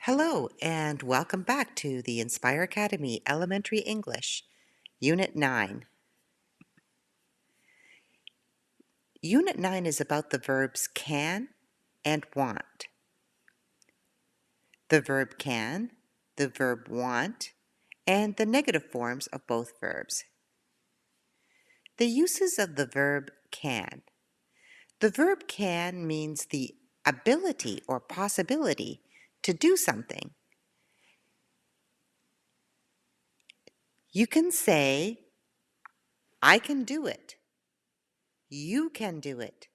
Hello, and welcome back to the Inspire Academy Elementary English, Unit 9. Unit 9 is about the verbs can and want. The verb can, the verb want, and the negative forms of both verbs. The uses of the verb can. The verb can means the ability or possibility to do something. You can say, I can do it. You can do it.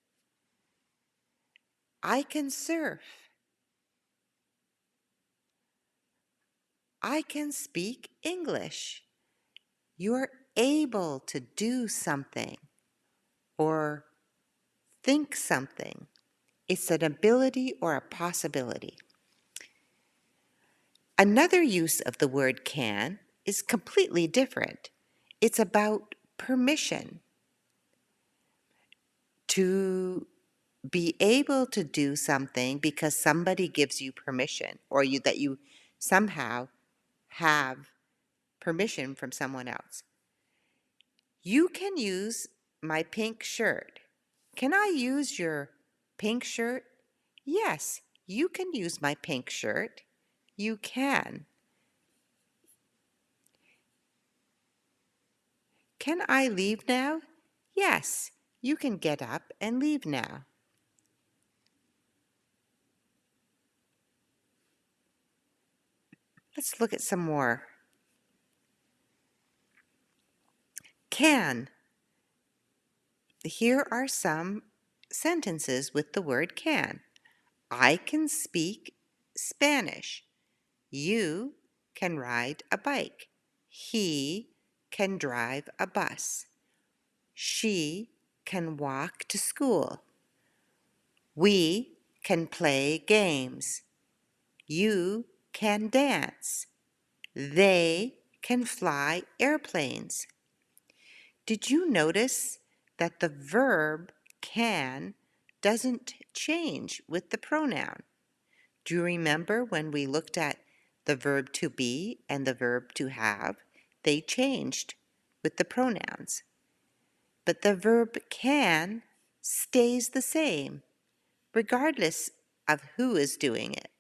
I can surf. I can speak English. You're able to do something or think something. It's an ability or a possibility. Another use of the word can is completely different. It's about permission. To be able to do something because somebody gives you permission or that you somehow have permission from someone else. You can use my pink shirt. Can I use your pink shirt? Yes, you can use my pink shirt. You can. Can I leave now? Yes, you can get up and leave now. Let's look at some more. Can. Here are some sentences with the word can. I can speak Spanish. You can ride a bike. He can drive a bus. She can walk to school. We can play games. You can dance. They can fly airplanes. Did you notice that the verb can doesn't change with the pronoun? Do you remember when we looked at the verb to be and the verb to have? They changed with the pronouns. But the verb can stays the same, regardless of who is doing it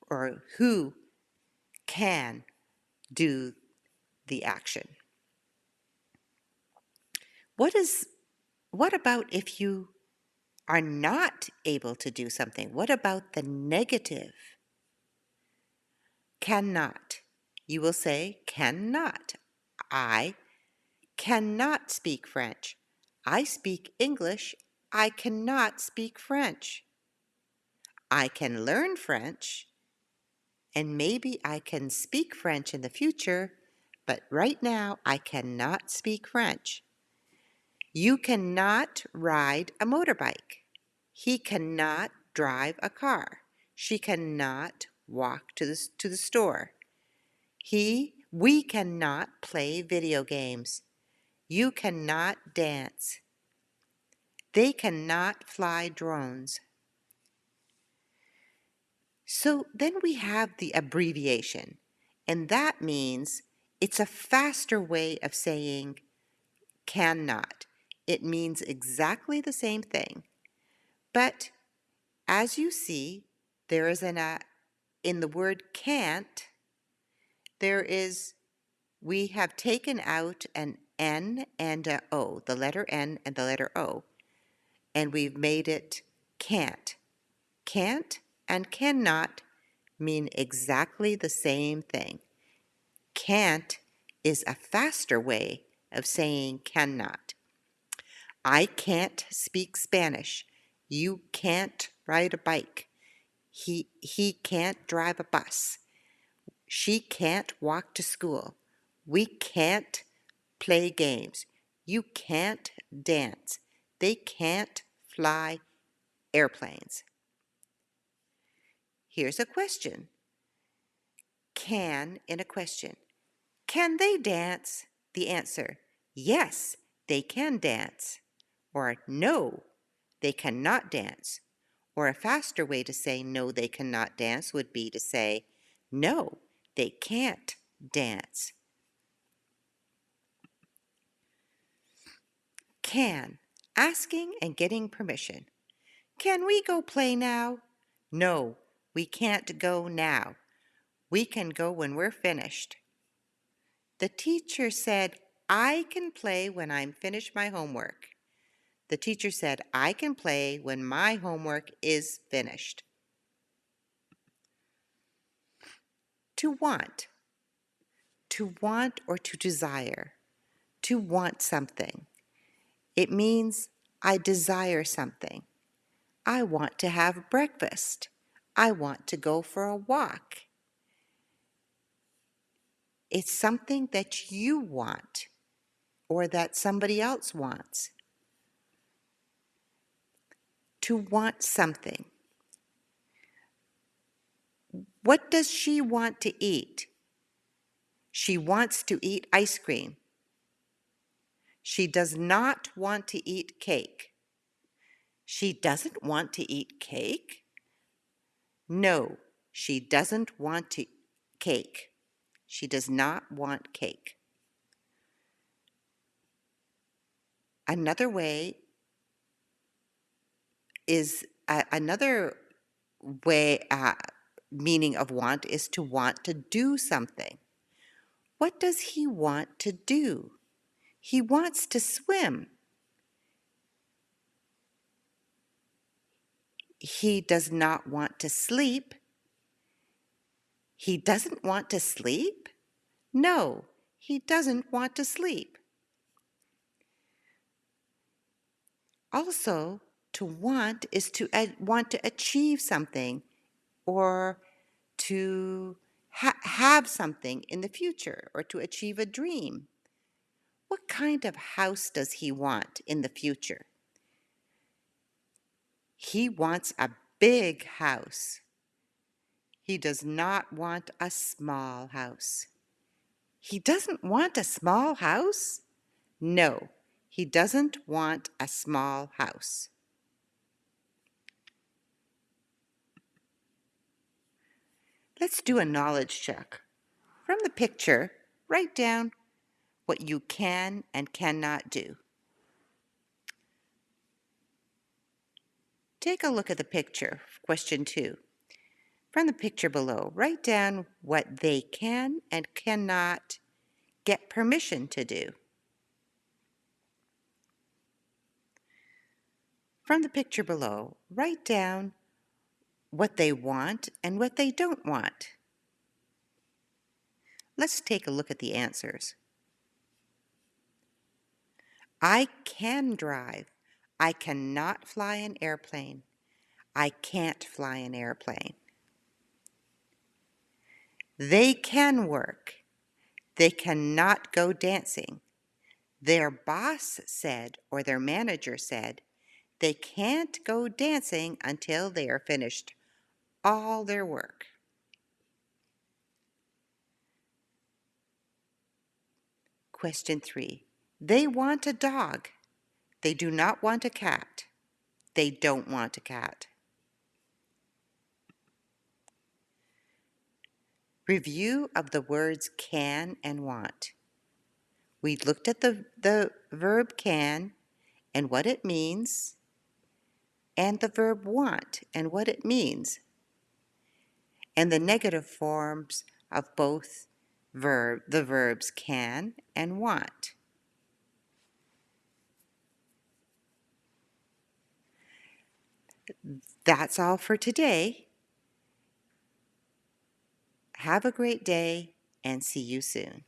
or who can do the action. What about if you are not able to do something? What about the negative? Cannot. You will say cannot. I cannot speak French. I speak English. I cannot speak French. I can learn French, and maybe I can speak French in the future, but right now I cannot speak French. You cannot ride a motorbike. He cannot drive a car. She cannot walk to the store. We cannot play video games. You cannot dance. They cannot fly drones. So then we have the abbreviation, and that means it's a faster way of saying cannot. It means exactly the same thing. But as you see, there is in the word can't, we have taken out an N and a O, the letter N and the letter O, and we've made it can't. Can't and cannot mean exactly the same thing. Can't is a faster way of saying cannot. I can't speak Spanish. You can't ride a bike. He can't drive a bus. She can't walk to school. We can't play games. You can't dance. They can't fly airplanes. Here's a question. Can in a question. Can they dance? The answer, yes, they can dance. Or no, they cannot dance. Or a faster way to say no, they cannot dance would be to say, no, they can't dance. Can, asking and getting permission. Can we go play now? No, we can't go now. We can go when we're finished. The teacher said, I can play when I'm finished my homework. The teacher said, I can play when my homework is finished. To want. To want or to desire. To want something. It means I desire something. I want to have breakfast. I want to go for a walk. It's something that you want or that somebody else wants. To want something. What does she want to eat? She wants to eat ice cream. She does not want to eat cake. She doesn't want to eat cake? No, she doesn't want to cake. She does not want cake. Another way is another way meaning of want is to want to do something. What does he want to do? He wants to swim. He does not want to sleep. He doesn't want to sleep? No, he doesn't want to sleep. Also, to want is to want to achieve something or to have something in the future or to achieve a dream. What kind of house does he want in the future? He wants a big house. He does not want a small house. He doesn't want a small house? No, he doesn't want a small house. Let's do a knowledge check. From the picture, write down what you can and cannot do. Take a look at the picture, question 2. From the picture below, write down what they can and cannot get permission to do. From the picture below, write down what they want and what they don't want. Let's take a look at the answers. I can drive. I cannot fly an airplane. I can't fly an airplane. They can work. They cannot go dancing. Their boss said, or their manager said, they can't go dancing until they are finished all their work. Question 3. They want a dog. They do not want a cat. They don't want a cat. Review of the words can and want. We looked at the verb can and what it means, and the verb want and what it means, and the negative forms of both the verbs can and want. That's all for today. Have a great day and see you soon.